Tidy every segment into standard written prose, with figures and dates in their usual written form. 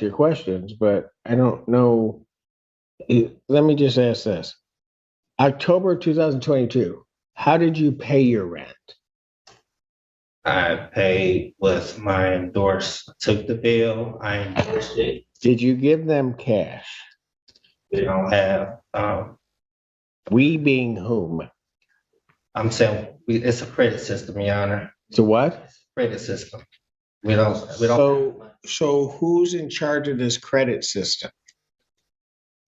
your questions, but I don't know. Let me just ask this. October 2022, how did you pay your rent? I paid with my took the bill, I endorsed it. Did you give them cash? We don't have, We being whom? I'm saying, it's a credit system, Your Honor. It's a what? Credit system. We don't. So who's in charge of this credit system?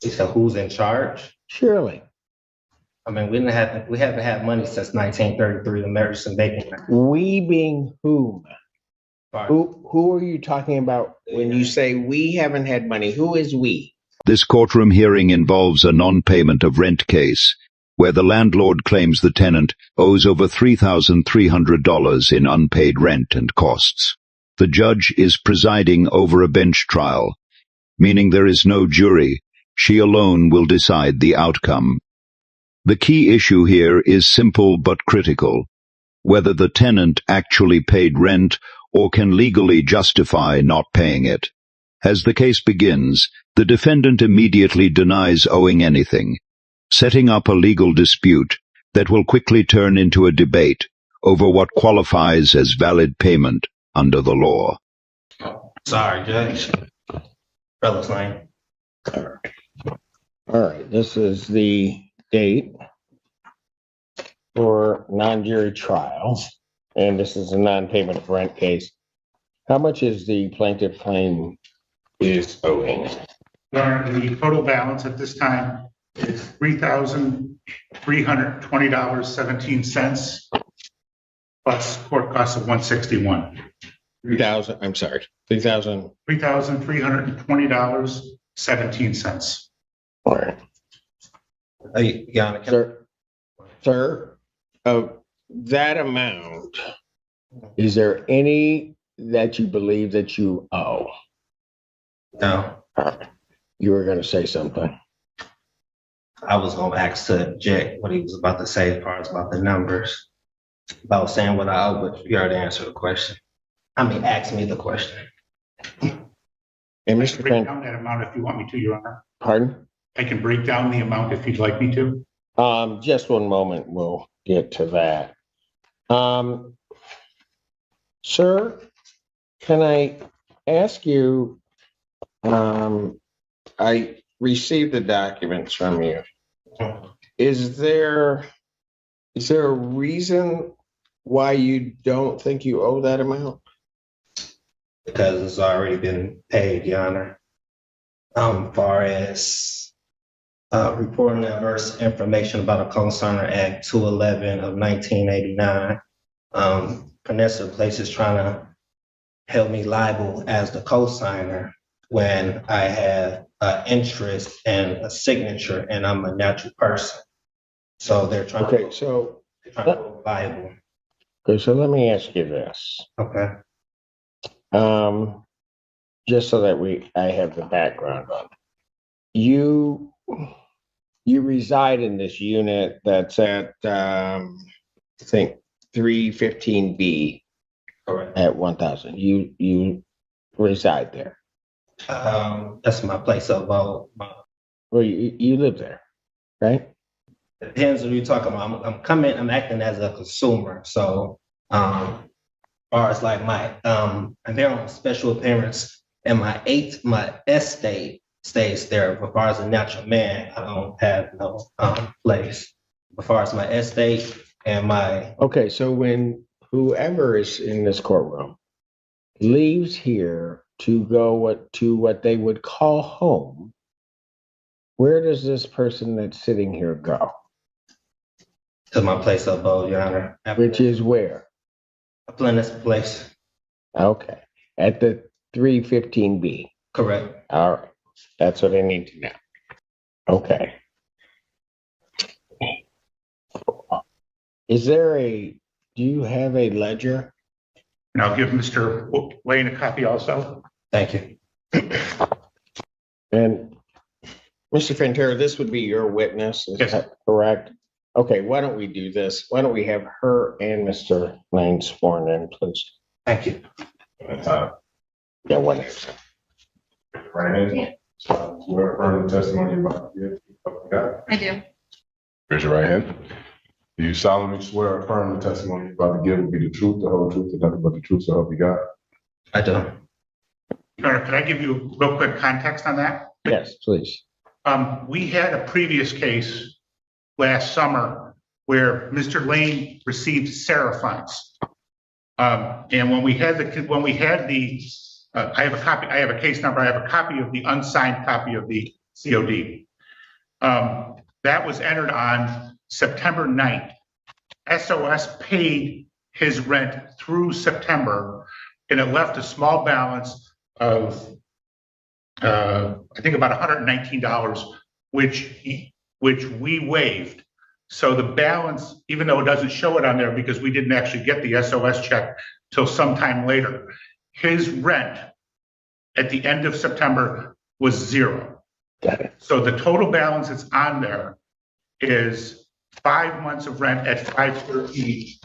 So who's in charge? Surely. I mean, we haven't had money since 1933, the American Bacon Act. We being whom? Who are you talking about when you say we haven't had money? Who is we? This courtroom hearing involves a non-payment of rent case, where the landlord claims the tenant owes over $3,300 in unpaid rent and costs. The judge is presiding over a bench trial, meaning there is no jury. She alone will decide the outcome. The key issue here is simple but critical: whether the tenant actually paid rent or can legally justify not paying it. As the case begins, the defendant immediately denies owing anything, setting up a legal dispute that will quickly turn into a debate over what qualifies as valid payment under the law. Sorry, Judge. Fellas Lane. All right, this is the date for non-jury trial, and this is a non-payment of rent case. How much is the plaintiff claim is owing? The total balance at this time is $3,320.17 plus court costs of $161. $3,320.17. All right. Hey, Your Honor, Sir, of that amount, is there any that you believe that you owe? No. You were going to say something. I was going to ask to Jack what he was about to say as far as about the numbers. About saying what I owe, but you already answered the question. Ask me the question. And Mr. Break down that amount if you want me to, Your Honor. Pardon? I can break down the amount if you'd like me to. Just one moment. We'll get to that. Sir, can I ask you, I received the documents from you. Is there a reason why you don't think you owe that amount? Because it's already been paid, Your Honor. Far as reporting adverse information about a Co-Signer Act 211 of 1989, Vanessa Place is trying to held me liable as the co-signer when I have an interest and a signature and I'm a natural person. So they're trying to hold liable. Okay, so let me ask you this. Okay. Just so that I have the background on it. You reside in this unit that's at I think 315B. Correct. At 1000. You reside there. That's my place of well, you live there, right? Depends what you're talking about. I'm acting as a consumer. So far as like my I'm there on special appearance, and my estate stays there. But as far as a natural man, I don't have no place. As far as my estate and my okay, so when whoever is in this courtroom leaves here to go to what they would call home, where does this person that's sitting here go? To my place of abode, Your Honor. Which is where? A Plymouth place. Okay. At the 315B. Correct. All right. That's what I need to know. Okay. Do you have a ledger? And I'll give Mr. Lane a copy also. Thank you. And Mr. Fantera, this would be your witness, is Yes. that correct? Okay, why don't we do this? Why don't we have her and Mr. Lane sworn in, please? Thank you. Yeah, one. Right hand. Swear affirm the testimony you're about to give. Okay. I do. Raise your right hand. Do you solemnly swear or affirm the testimony you're about to give will be the truth, the whole truth, and nothing but the truth, so help you God? I do. Your Honor, could I give you real quick context on that? Yes, please. We had a previous case last summer where Mr. Lane received Sarah funds. And when we had the, I have a copy, I have a case number, I have a copy of the unsigned copy of the COD. That was entered on September 9th. SOS paid his rent through September, and it left a small balance of, I think about $119, which we waived. So the balance, even though it doesn't show it on there because we didn't actually get the SOS check till sometime later, his rent at the end of September was $0. Got it. So the total balance that's on there is 5 months of rent at $513,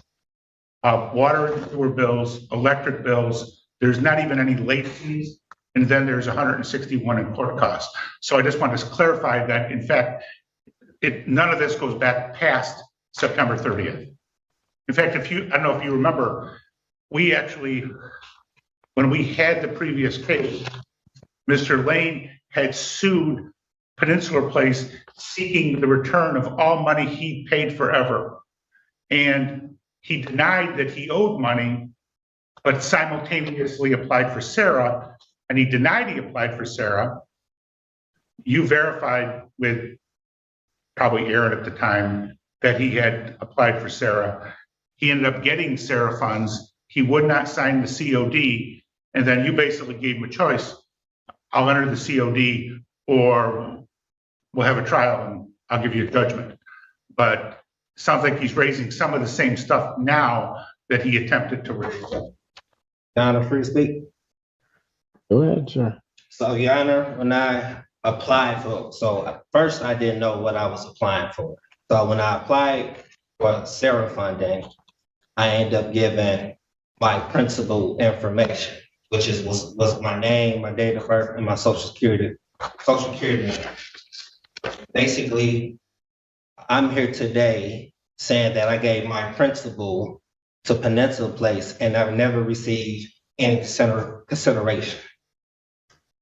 water and sewer bills, electric bills. There's not even any late fees. And then there's 161 in court costs. So I just want to clarify that, in fact, none of this goes back past September 30th. In fact, I don't know if you remember, we actually, when we had the previous case, Mr. Lane had sued Peninsular Place seeking the return of all money he paid forever. And he denied that he owed money, but simultaneously applied for Sarah, and he denied he applied for Sarah. You verified with probably Aaron at the time that he had applied for Sarah. He ended up getting Sarah funds. He would not sign the COD, and then you basically gave him a choice. I'll enter the COD, or we'll have a trial and I'll give you a judgment. But it sounds like he's raising some of the same stuff now that he attempted to raise. Your Honor, free to speak. Go ahead, sir. So, Your Honor, when I applied for, so first I didn't know what I was applying for. So when I applied for Sarah funding, I ended up giving my principal information, which was my name, my date of birth, and my social security number. Basically, I'm here today saying that I gave my principal to Peninsula Place and I've never received any consideration.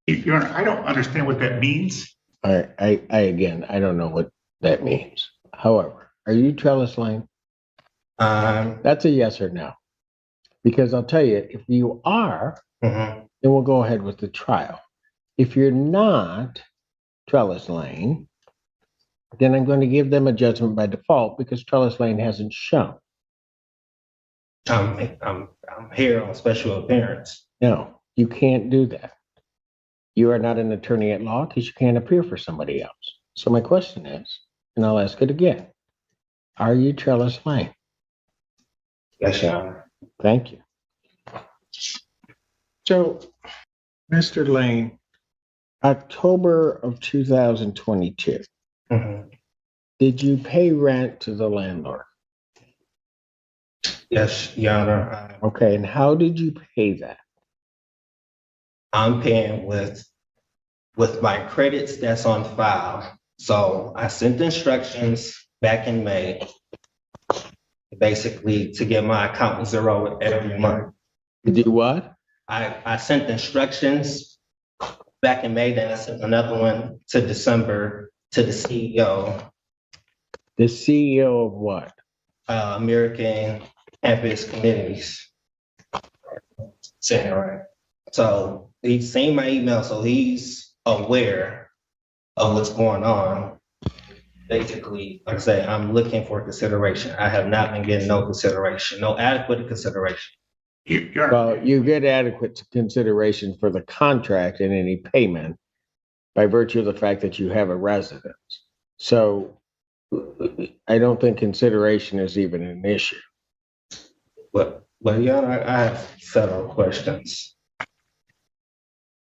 Your Honor, I don't understand what that means. I again, I don't know what that means. However, are you Trellis Lane? That's a yes or no. Because I'll tell you, if you are, then we'll go ahead with the trial. If you're not Trellis Lane, then I'm going to give them a judgment by default because Trellis Lane hasn't shown. I'm here on special appearance. No, you can't do that. You are not an attorney at law because you can't appear for somebody else. So my question is, and I'll ask it again, are you Trellis Lane? Yes, Your Honor. Thank you. So, Mr. Lane, October of 2022, did you pay rent to the landlord? Yes, Your Honor. Okay, and how did you pay that? I'm paying with my credits that's on file. So I sent instructions back in May, basically to get my account zero every month. You do what? I sent instructions back in May, then I sent another one to December to the CEO. The CEO of what? American Campus Communities. Saying it right. So he's seen my email, so he's aware of what's going on. Basically, like I say, I'm looking for consideration. I have not been getting no consideration, no adequate consideration. Your Honor, Well, you get adequate consideration for the contract and any payment by virtue of the fact that you have a residence. So I don't think consideration is even an issue. But Your Honor, I have several questions.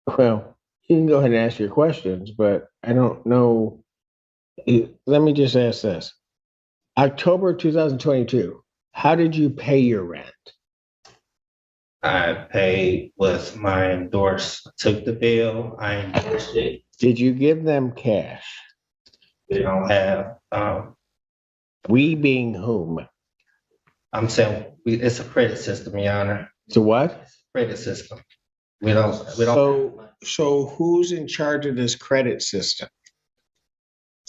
Well, you can go ahead and ask your questions, but I don't know. Let me just ask this. October 2022, how did you pay your rent? I paid with my took the bill, I endorsed it. Did you give them cash? We don't have, We being whom? I'm saying, it's a credit system, Your Honor. So what? Credit system. We don't. So who's in charge of this credit system?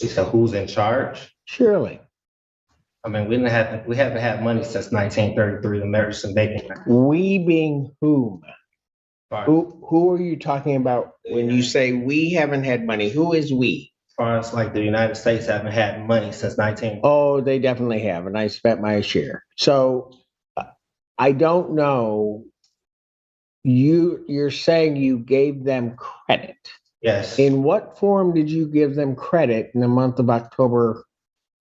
So who's in charge? Surely. I mean, we haven't had money since 1933, the American Bacon Act. We being whom? As Who are you talking about when you say we haven't had money? Who is we? far as like the United States haven't had money since 19. Oh, they definitely have, and I spent my share. So I don't know. You're saying you gave them credit. Yes. In what form did you give them credit in the month of October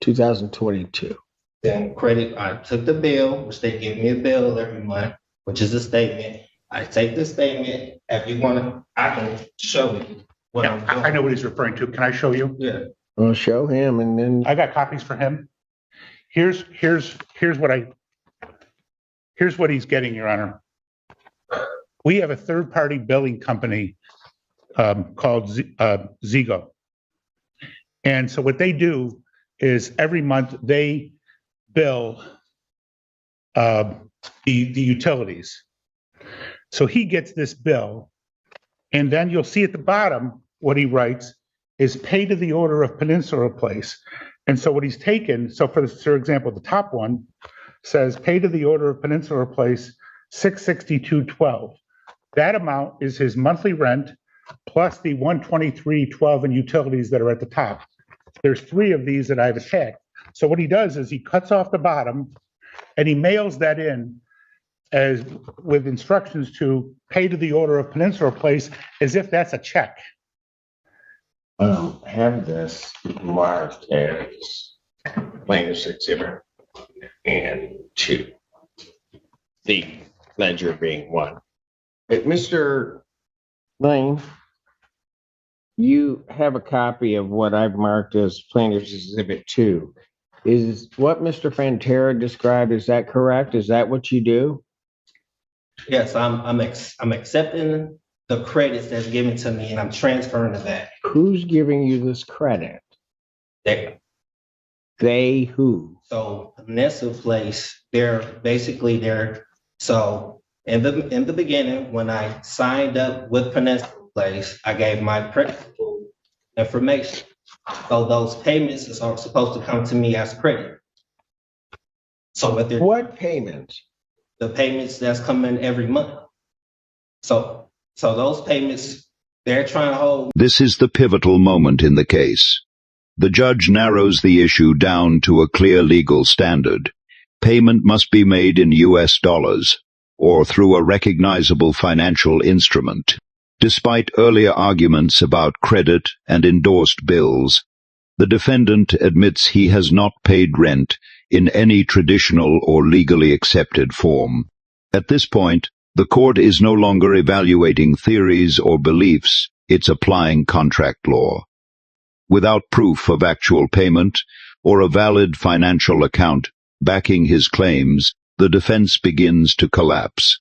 2022? Then credit, I took the bill, which they give me a bill every month, which is a statement. I take the statement. If you want to, I can show you what Yeah, I'm doing. I know what he's referring to. Can I show you? Yeah. Well, show him, and then I got copies for him. Here's what he's getting, Your Honor. We have a third-party billing company called Zigo. And so what they do is every month they bill the utilities. So he gets this bill, and then you'll see at the bottom what he writes is pay to the order of Peninsula Place. And so what he's taken, so for example, the top one says pay to the order of Peninsula Place, $662.12. That amount is his monthly rent plus the $123.12 in utilities that are at the top. There's 3 of these that I've attacked. So what he does is he cuts off the bottom and he mails that in as with instructions to pay to the order of Peninsula Place as if that's a check. have this marked as plaintiff's exhibit and 2. The ledger being 1. But Mr. Lane, you have a copy of what I've marked as plaintiff's exhibit 2. Is what Mr. Fantera described, is that correct? Is that what you do? Yes, I'm accepting the credits that's given to me and I'm transferring it back. Who's giving you this credit? They who? So Peninsula Place, so in the beginning, when I signed up with Peninsula Place, I gave my principal information. So those payments are supposed to come to me as credit. So What payments? the payments that's coming every month. So those payments, they're trying to hold. This is the pivotal moment in the case. The judge narrows the issue down to a clear legal standard. Payment must be made in US dollars or through a recognizable financial instrument. Despite earlier arguments about credit and endorsed bills, the defendant admits he has not paid rent in any traditional or legally accepted form. At this point, the court is no longer evaluating theories or beliefs, it's applying contract law. Without proof of actual payment or a valid financial account backing his claims, the defense begins to collapse.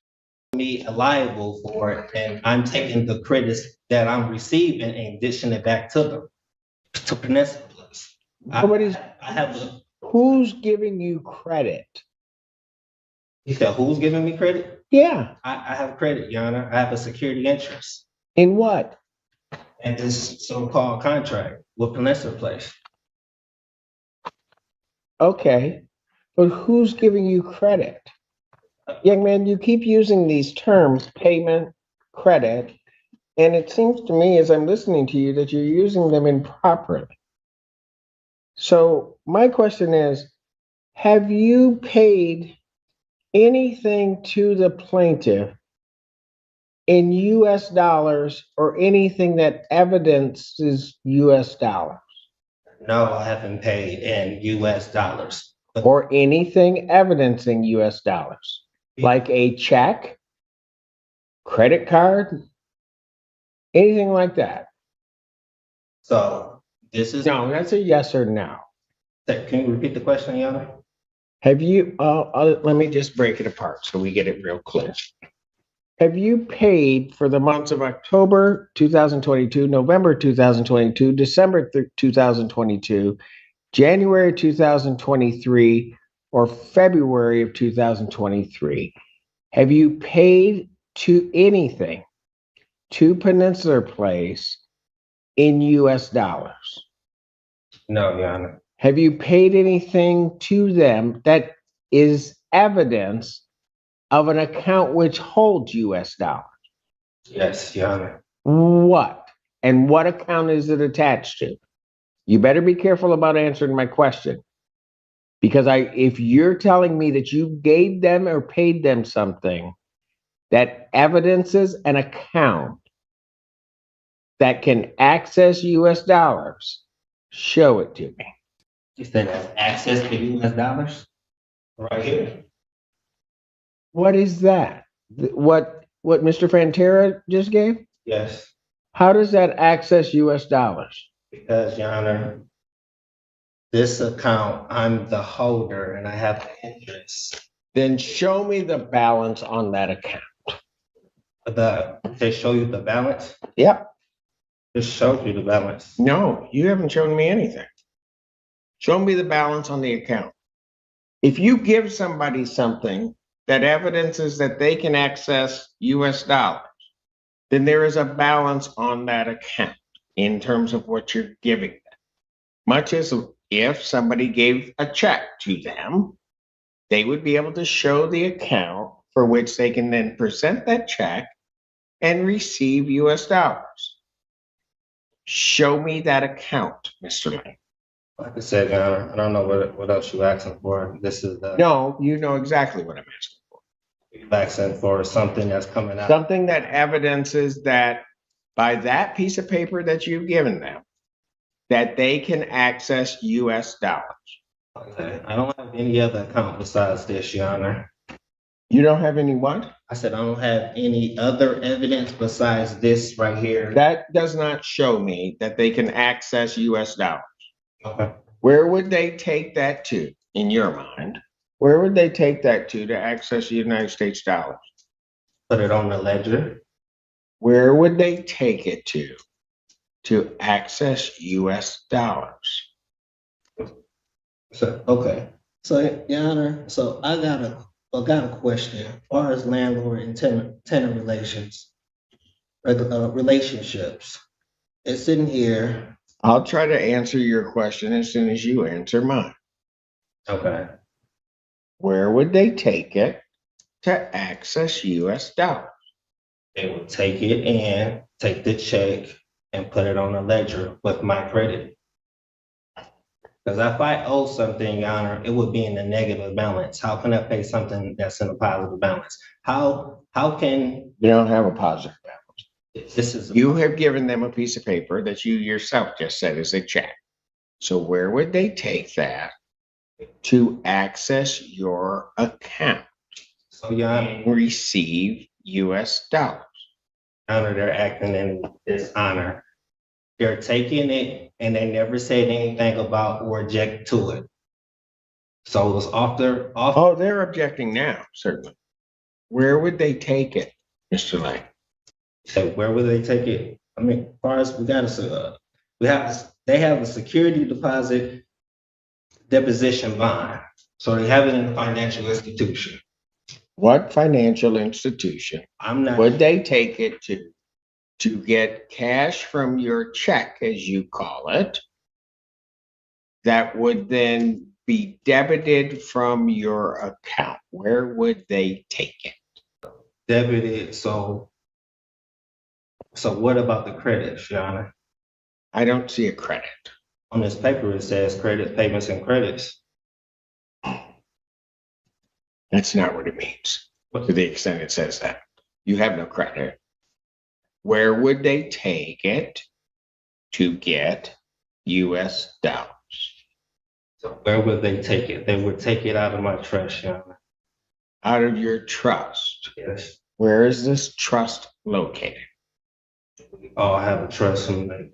Me liable for it, and I'm taking the credits that I'm receiving and dishing it back to them, to Peninsula Place. Who's giving you credit? You said who's giving me credit? Yeah. I have credit, Your Honor. I have a security interest In what? in this so-called contract with Peninsula Place. Okay. But who's giving you credit? Young man, you keep using these terms, payment, credit, and it seems to me as I'm listening to you that you're using them improperly. So my question is, have you paid anything to the plaintiff in US dollars or anything that evidences US dollars? No, I haven't paid in US dollars. Or anything evidencing US dollars? Like a check, credit card, anything like that? So this is. No, that's a yes or no. Can you repeat the question, Your Honor? Have you, let me just break it apart so we get it real clear. Have you paid for the months of October 2022, November 2022, December 2022, January 2023, or February of 2023? Have you paid to anything to Peninsular Place in US dollars? No, Your Honor. Have you paid anything to them that is evidence of an account which holds US dollars? Yes, Your Honor. What? And what account is it attached to? You better be careful about answering my question. Because if you're telling me that you gave them or paid them something that evidences an account that can access US dollars, show it to me. You said that's access to US dollars? Right here. What is that? What Mr. Fantera just gave? Yes, How does that access US dollars? because Your Honor, this account, I'm the holder and I have the interest. Then show me the balance on that account. They show you the balance? Yep. Just showed you the balance. No, you haven't shown me anything. Show me the balance on the account. If you give somebody something that evidences that they can access US dollars, then there is a balance on that account in terms of what you're giving them. Much as if somebody gave a check to them, they would be able to show the account for which they can then present that check and receive US dollars. Show me that account, Mr. Lane. Like I said, Your Honor, I don't know what else you're asking for. This is the, No, you know exactly what I'm asking for. you're asking for something that's coming out. Something that evidences that by that piece of paper that you've given them, that they can access US dollars. Okay. I don't have any other account besides this, Your Honor. You don't have any what? I said I don't have any other evidence besides this right here. That does not show me that they can access US dollars. Okay. Where would they take that to, in your mind? Where would they take that to access United States dollars? Put it on the ledger. Where would they take it to access US dollars? So, okay. So, Your Honor, so I got a question as far as landlord and tenant relations, relationships. It's in here. I'll try to answer your question as soon as you answer mine. Okay. Where would they take it to access US dollars? They will take it and take the check and put it on a ledger with my credit. Because if I owe something, Your Honor, it would be in a negative balance. How can I pay something that's in a positive balance? How can You don't have a positive balance. this is You have given them a piece of paper that you yourself just said is a check. So where would they take that to access your account so, Your Honor, and receive US dollars? they're acting in dishonor. They're taking it and they never said anything about or object to it. So it was off. Oh, they're objecting now, certainly. Where would they take it, Mr. Lane? So where would they take it? I mean, as far as they have a security deposit deposition bond. So they have it in a financial institution. What financial institution I'm not. would they take it to get cash from your check, as you call it, that would then be debited from your account? Where would they take it? Debited. So what about the credits, Your Honor? I don't see a credit. On this paper, it says credit payments and credits. That's not what it means, to the extent it says that. You have no credit. Where would they take it to get US dollars? So where would they take it? They would take it out of my trust, Your Honor. Out of your trust. Yes. Where is this trust located? We all have a trust in me.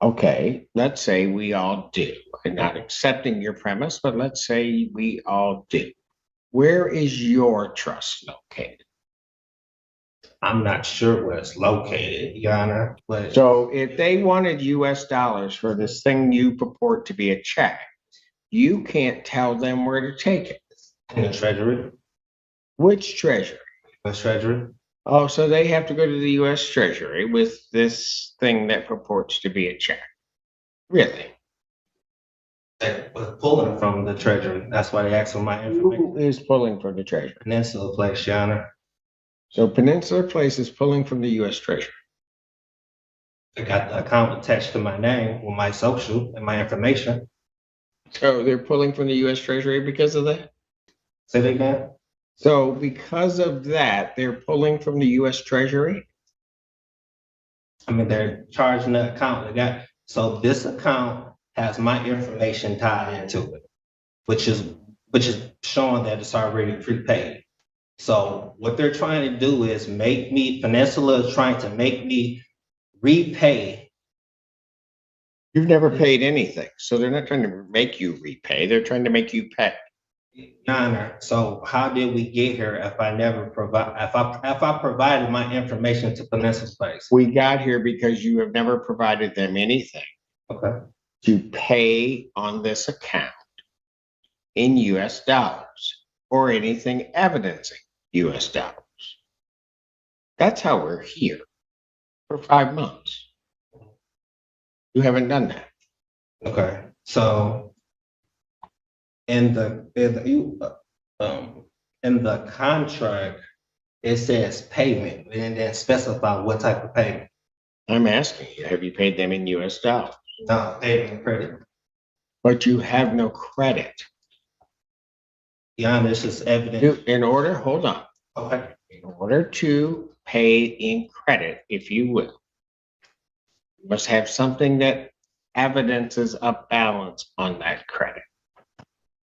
Okay, let's say we all do. I'm not accepting your premise, but let's say we all do. Where is your trust located? I'm not sure where it's located, Your Honor, but So if they wanted US dollars for this thing you purport to be a check, you can't tell them where to take it. in the Treasury, Which treasury? the Treasury, Oh, so they have to go to the US Treasury with this thing that purports to be a check. Really? that was pulling from the Treasury. That's why they asked for my information. Who is pulling from the treasury? Peninsula Place, Your Honor. So Peninsula Place is pulling from the US Treasury. I got the account attached to my name with my social and my information. So they're pulling from the US Treasury because of that? Say that again? So because of that, they're pulling from the US Treasury? I mean, they're charging the account. So this account has my information tied into it, which is showing that it's already prepaid. So what they're trying to do is Peninsula is trying to make me repay. You've never paid anything. So they're not trying to make you repay. They're trying to make you pay. Your Honor, so how did we get here if I provided my information to Peninsula Place? We got here because you have never provided them anything Okay. to pay on this account in US dollars or anything evidencing US dollars. That's how we're here for 5 months. You haven't done that. Okay, so in the contract, it says payment, and then specify what type of payment. I'm asking you, have you paid them in US dollars? No, payment credit. But you have no credit. Your Honor, this is evident. Hold on. Okay. In order to pay in credit, if you will, you must have something that evidences a balance on that credit.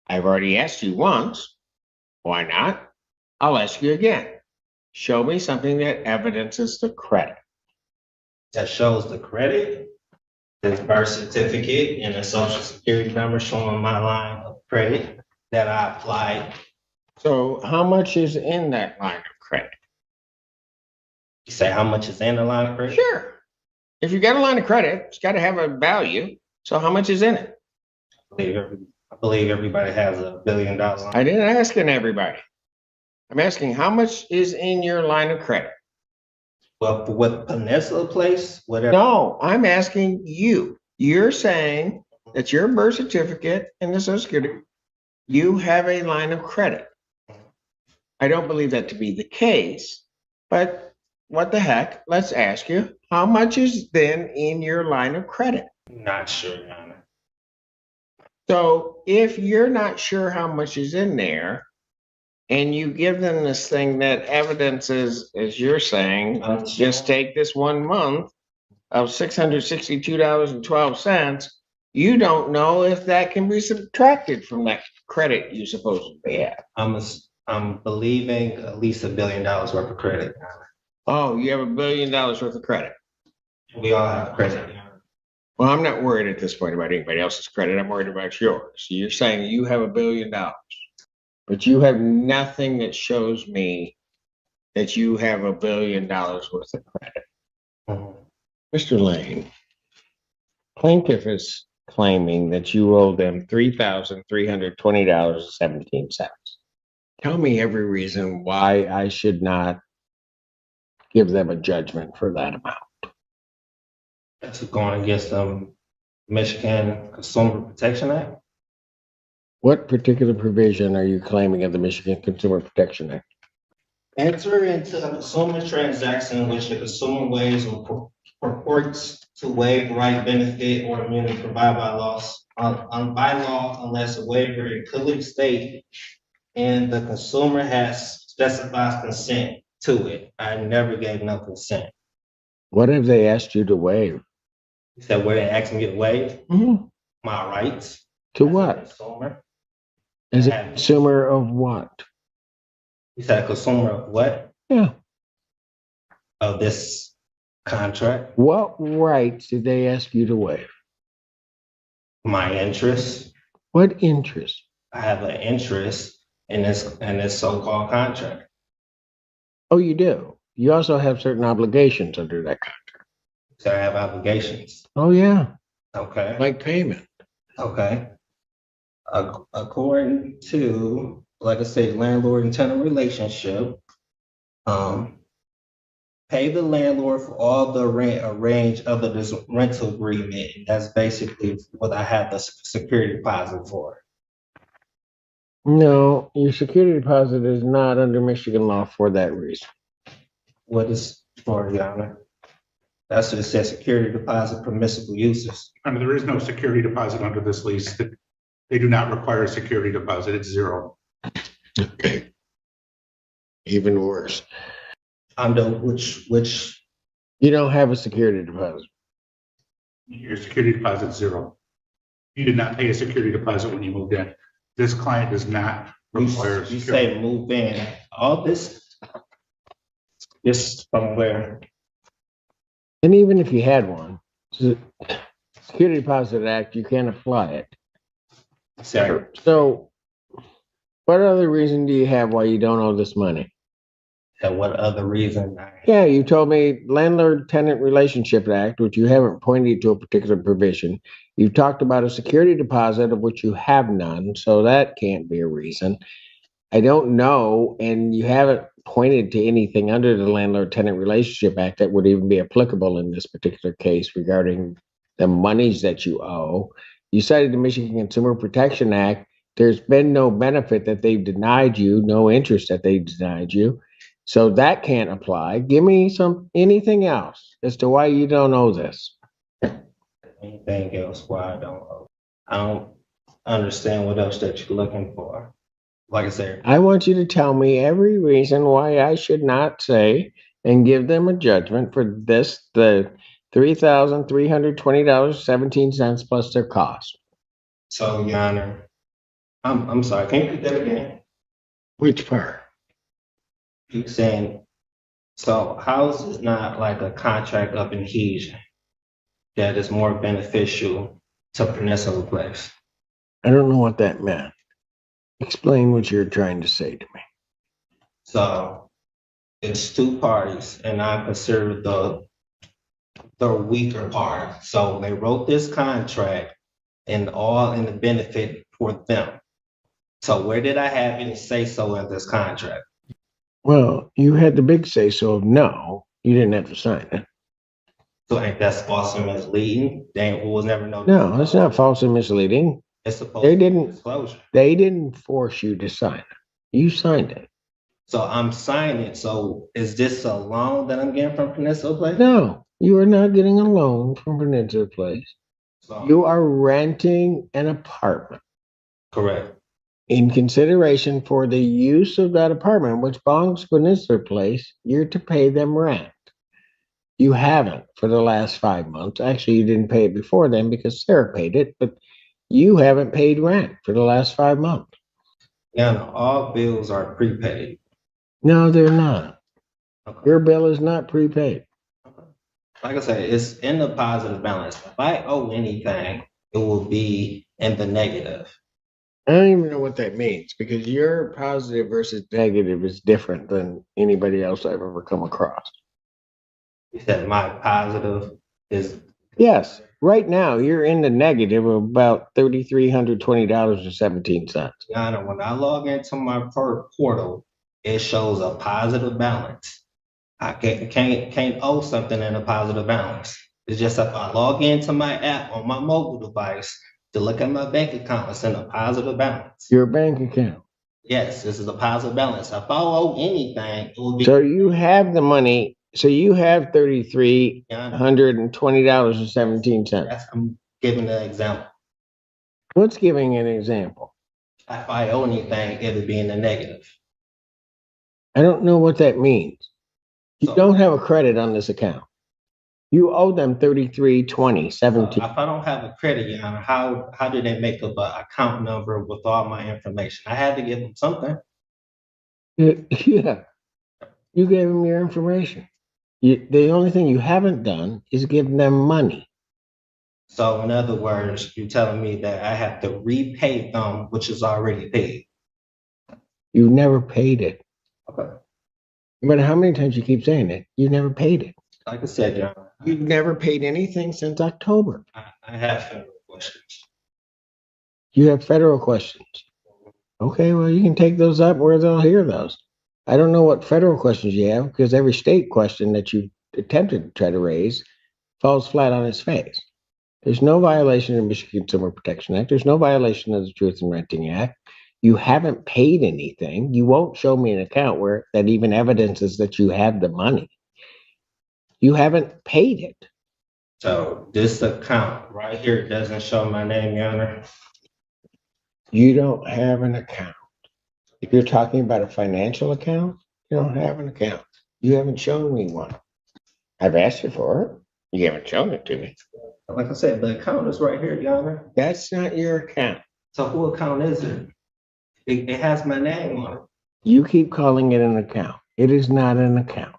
I've already asked you once. Why not? I'll ask you again. Show me something that evidences the credit. That shows the credit, the birth certificate, and a social security number showing my line of credit that I applied. So how much is in that line of credit? You say how much is in the line of credit? Sure. If you got a line of credit, it's got to have a value. So how much is in it? I believe everybody has $1 billion. I didn't ask everybody. I'm asking how much is in your line of credit? Well, for what Peninsula Place, whatever. No, I'm asking you. You're saying that your birth certificate and the social security, you have a line of credit. I don't believe that to be the case, but what the heck? Let's ask you, how much is then in your line of credit? Not sure, Your Honor. So if you're not sure how much is in there, and you give them this thing that evidences, as you're saying, let's just take this 1 month of $662.12, you don't know if that can be subtracted from that credit you supposedly have. I'm believing at least $1 billion worth of credit, Your Honor. Oh, you have $1 billion worth of credit. We all have credit, Your Honor. Well, I'm not worried at this point about anybody else's credit. I'm worried about yours. You're saying you have $1 billion, but you have nothing that shows me that you have $1 billion worth of credit. Mr. Lane, plaintiff is claiming that you owe them $3,320.17. Tell me every reason why I should not give them a judgment for that amount. That's going against Michigan Consumer Protection Act. What particular provision are you claiming of the Michigan Consumer Protection Act? Enter into a consumer transaction in which the consumer waives or purports to waive right, benefit, or immunity provided by law, unless a waiver is clearly stated and the consumer has specified consent to it. I never gave no consent. What have they asked you to waive? You said, where they asked me to waive Mhm. my rights? To As a what? consumer. As a consumer of what? You said a consumer of what? Yeah. Of this contract, What rights did they ask you to waive? my interest. What interest? I have an interest in this so-called contract. Oh, you do? You also have certain obligations under that contract. So I have obligations. Oh, yeah, Okay. like payment. Okay. According to, like I say, landlord and tenant relationship, pay the landlord for all the rent arranged under this rental agreement. That's basically what I have the security deposit for. No, your security deposit is not under Michigan law for that reason. What is for, Your Honor? That's what it says, security deposit permissible uses. There is no security deposit under this lease. They do not require a security deposit. It's zero. Okay. Even worse. Under which You don't have a security deposit. Your security deposit is zero. You did not pay a security deposit when you moved in. This client does not require a you security. say move in, all this from where? And even if you had one, the Security Deposit Act, you can't apply it. Sorry. So what other reason do you have why you don't owe this money? And what other reason? Yeah, you told me Landlord-Tenant Relationship Act, which you haven't pointed to a particular provision. You talked about a security deposit of which you have none, so that can't be a reason. I don't know, and you haven't pointed to anything under the Landlord-Tenant Relationship Act that would even be applicable in this particular case regarding the monies that you owe. You cited the Michigan Consumer Protection Act. There's been no benefit that they've denied you, no interest that they've denied you. So that can't apply. Give me anything else as to why you don't owe this. Anything else why I don't owe? I don't understand what else that you're looking for. Like I said, I want you to tell me every reason why I should not say and give them a judgment for this, the $3,320.17 plus their cost. so Your Honor, I'm sorry, can you repeat that again? Which part? You saying, so how is this not like a contract of adhesion that is more beneficial to Peninsula Place? I don't know what that meant. Explain what you're trying to say to me. So it's two parties, and I consider the weaker part. So they wrote this contract and all in the benefit for them. So where did I have any say so in this contract? Well, you had the big say so of no, you didn't have to sign it. So ain't that false and misleading? They was never no. No, it's not false and misleading. It's supposed They to be didn't. disclosure. They didn't force you to sign it. You signed it. So I'm signing. So is this a loan that I'm getting from Peninsula Place? No, you are not getting a loan from Peninsula Place. So, You are renting an apartment. correct. In consideration for the use of that apartment, which belongs to Peninsula Place, you're to pay them rent. You haven't for the last 5 months. Actually, you didn't pay it before then because Sarah paid it, but you haven't paid rent for the last 5 months. Yeah, no, all bills are prepaid. No, they're not. Okay. Your bill is not prepaid. Like I said, it's in the positive balance. If I owe anything, it will be in the negative. I don't even know what that means because your positive versus negative is different than anybody else I've ever come across. You said my positive is. Yes, right now you're in the negative of about $3,320.17. Yana, when I log into my portal, it shows a positive balance. I can't owe something in a positive balance. It's just if I log into my app on my mobile device to look at my bank account, it's in a positive balance. Your bank account. Yes, this is a positive balance. If I owe anything, it will be. So you have the money. So you have $3,320.17. I'm giving an example. What's giving an example? If I owe anything, it'll be in the negative. I don't know what that means. You So- don't have a credit on this account. You owe them $33.20.17. If I don't have a credit, Your Honor, how do they make up an account number with all my information? I had to give them something. Yeah, you gave them your information. The only thing you haven't done is give them money. So in other words, you're telling me that I have to repay them, which is already paid. You never paid it. Okay. No matter how many times you keep saying it, you never paid it. Like I said, Your Honor, You've never paid anything since October. I have federal questions. You have federal questions. Okay, well, you can take those up where they'll hear those. I don't know what federal questions you have because every state question that you attempted to try to raise falls flat on its face. There's no violation of the Michigan Consumer Protection Act. There's no violation of the Truth in Renting Act. You haven't paid anything. You won't show me an account where that even evidences that you had the money. You haven't paid it. So this account right here doesn't show my name, Your Honor. You don't have an account. If you're talking about a financial account, you don't have an account. You haven't shown me one. I've asked you for it. You haven't shown it to me. Like I said, the account is right here, Your Honor. That's not your account. So who account is it? It has my name on it. You keep calling it an account. It is not an account.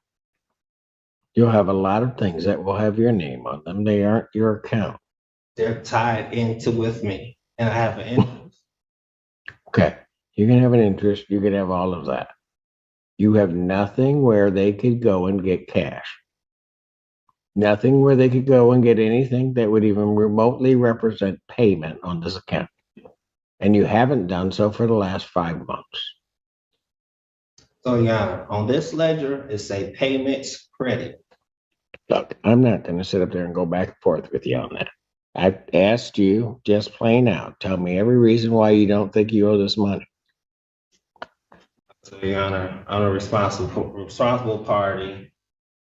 You'll have a lot of things that will have your name on them. They aren't your account. They're tied into with me, and I have an interest. Okay. You can have an interest. You can have all of that. You have nothing where they could go and get cash. Nothing where they could go and get anything that would even remotely represent payment on this account. And you haven't done so for the last 5 months. So, Your Honor, on this ledger, it say payments credit. Look, I'm not going to sit up there and go back and forth with you on that. I asked you just plain out. Tell me every reason why you don't think you owe this money. So, Your Honor, I'm a responsible party,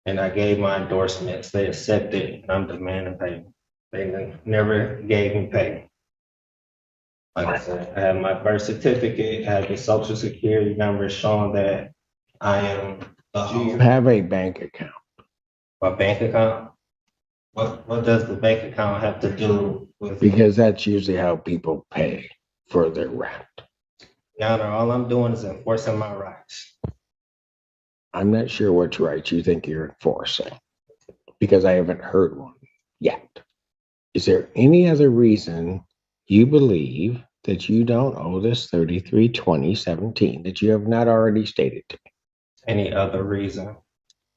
and I gave my endorsements. They accepted, and I'm demanding payment. They never gave me payment. Like I said, I have my birth certificate, I have the social security number showing that I am the Do you home. have a bank account? My bank account? What does the bank account have to do with? Because that's usually how people pay for their rent. Your Honor, all I'm doing is enforcing my rights. I'm not sure which rights you think you're enforcing because I haven't heard one yet. Is there any other reason you believe that you don't owe this $33,2017 that you have not already stated to me? Any other reason?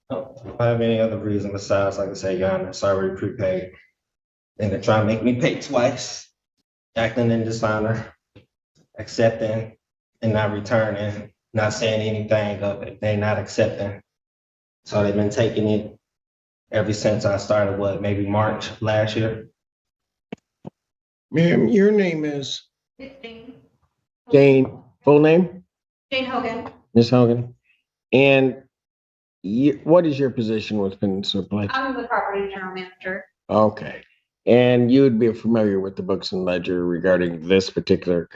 No, I don't have any other reason besides, like I said, Your Honor, it's already prepaid. And they're trying to make me pay twice, acting in dishonor, accepting and not returning, not saying anything of it. They're not accepting. So they've been taking it ever since I started, maybe March last year? Ma'am, your name is It's Jane. Jane, full name? Jane Hogan. Ms. Hogan. And what is your position with Peninsula Place? I'm the property general manager. Okay. And you would be familiar with the books and ledger regarding this particular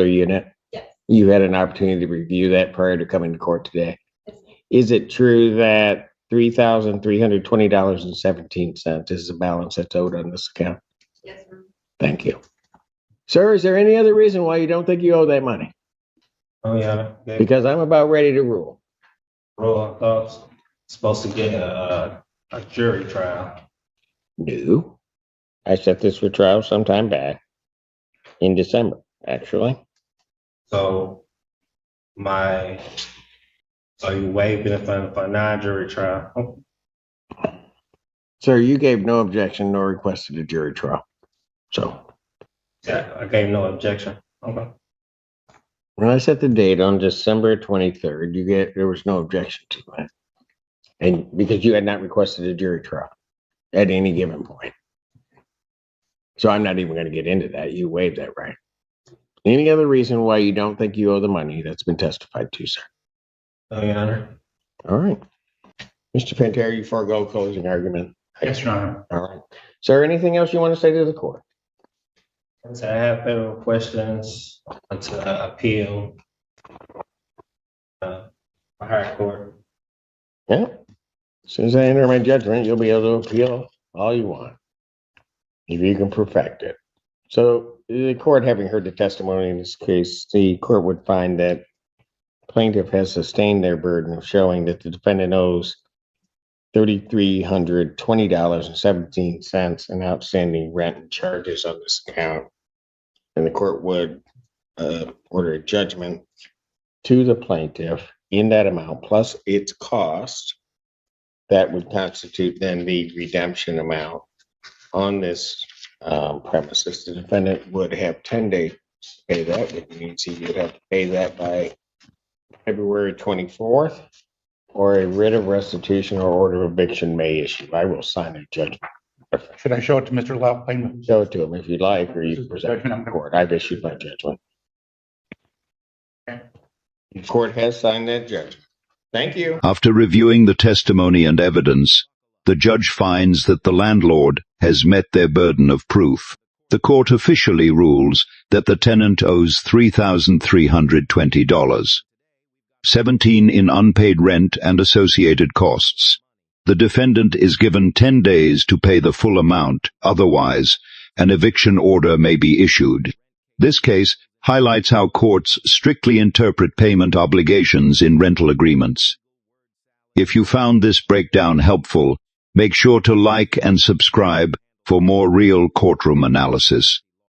unit? Yes. You had an opportunity to review that prior to coming to court today. Yes. Is it true that $3,320.17 is the balance that's owed on this account? Yes, sir. Thank you. Sir, is there any other reason why you don't think you owe that money? Oh, yeah. They Because I'm about ready to rule. I thought supposed to get a jury trial. No. I set this for trial sometime back in December, actually. So you waiving it for non-jury trial? Sir, you gave no objection nor requested a jury trial. So Yeah, I gave no objection. Okay. when I set the date on December 23rd, there was no objection to it. And because you had not requested a jury trial at any given point. So I'm not even going to get into that. You waived that right. Any other reason why you don't think you owe the money that's been testified to, sir? No, Your Honor. All right. Mr. Pantera, you forego closing argument. Yes, Your Honor. All right. Sir, anything else you want to say to the court? So I have federal questions to appeal for higher court. Yeah. As soon as I enter my judgment, you'll be able to appeal all you want, if you can perfect it. So the court, having heard the testimony in this case, the court would find that plaintiff has sustained their burden of showing that the defendant owes $3,320.17 in outstanding rent and charges on this account. And the court would order a judgment to the plaintiff in that amount plus its cost, that would constitute then the redemption amount on this premises. The defendant would have 10 days to pay that, which means he would have to pay that by February 24th, or a writ of restitution or order of eviction may issue. I will sign a judgment. Should I show it to Mr. Loughlin? Show it to him if you like, or you This is the present it judgment to I'm the gonna- court. I've issued my judgment. Okay. The court has signed that judgment. Thank you. After reviewing the testimony and evidence, the judge finds that the landlord has met their burden of proof. The court officially rules that the tenant owes $3,320, $17 in unpaid rent and associated costs. The defendant is given 10 days to pay the full amount, otherwise an eviction order may be issued. This case highlights how courts strictly interpret payment obligations in rental agreements. If you found this breakdown helpful, make sure to like and subscribe for more real courtroom analysis.